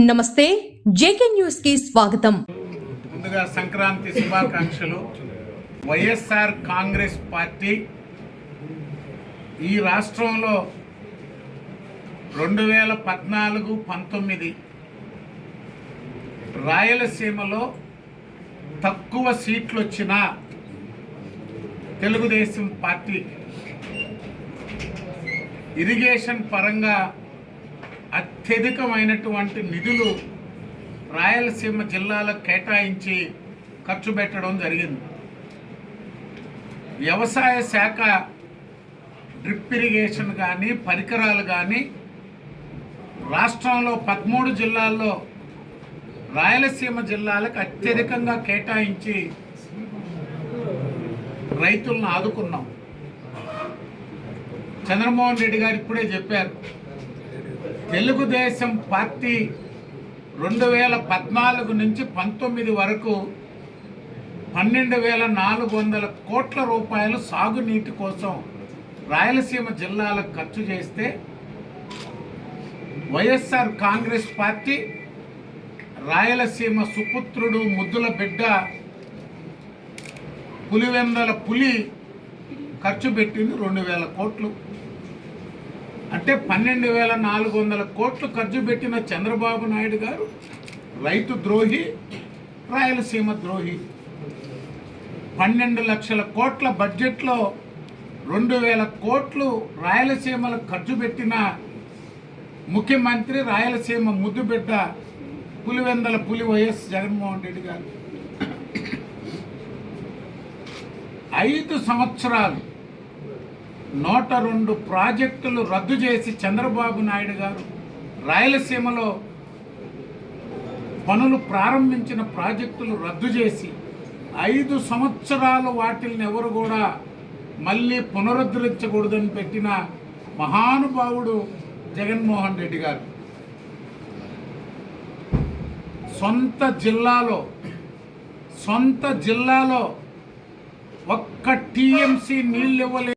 నమస్తే JK news కి స్వాగతం. ముందుగా సంక్రాంతి శుభాకాంక్షలు. వైఎస్ఆర్ కాంగ్రెస్ పార్టీ ఈ రాష్ట్రంలో 2014-19 రాయలసీమలో తక్కువ సీట్లు వచ్చిన తెలుగుదేశం పార్టీ ఇరిగేషన్ పరంగా అత్యధికమైనటువంటి నిధులు రాయలసీమ జిల్లాలకు కేటాయించి ఖర్చు పెట్టడం జరిగింది. వ్యవసాయ శాఖ డ్రిప్ ఇరిగేషన్ కానీ పరికరాలు కానీ రాష్ట్రంలో 13 జిల్లాల్లో రాయలసీమ జిల్లాలకు అత్యధికంగా కేటాయించి రైతులను ఆదుకున్నాం. చంద్రమోహన్ రెడ్డి గారు ఇప్పుడే చెప్పారు, తెలుగుదేశం పార్టీ 2014 నుంచి 19 వరకు 12,400 కోట్ల రూపాయలు సాగునీటి కోసం రాయలసీమ జిల్లాలకు ఖర్చు చేస్తే వైఎస్ఆర్ కాంగ్రెస్ పార్టీ రాయలసీమ సుపుత్రుడు ముద్దుల బిడ్డ పులివెందల పులి ఖర్చు పెట్టింది 2,000 కోట్లు. అంటే 12,400 కోట్లు ఖర్చు పెట్టిన చంద్రబాబు నాయుడు గారు రైతు ద్రోహి, రాయలసీమ ద్రోహి. 12 లక్షల కోట్ల బడ్జెట్లో 2,000 కోట్లు రాయలసీమలకు ఖర్చు పెట్టిన ముఖ్యమంత్రి రాయలసీమ ముద్దుబిడ్డ పులివెందల పులి వైఎస్ జగన్మోహన్ రెడ్డి గారు. 5 సంవత్సరాలు 102 ప్రాజెక్టులు రద్దు చేసి చంద్రబాబు నాయుడు గారు రాయలసీమలో పనులు ప్రారంభించిన ప్రాజెక్టులు రద్దు చేసి 5 సంవత్సరాలు వాటిని ఎవరు కూడా మళ్ళీ పునరుద్ధరించకూడదని పెట్టిన మహానుభావుడు జగన్మోహన్ రెడ్డి గారు. సొంత జిల్లాలో ఒక్క టీఎంసీ నీళ్ళు ఇవ్వలేదు.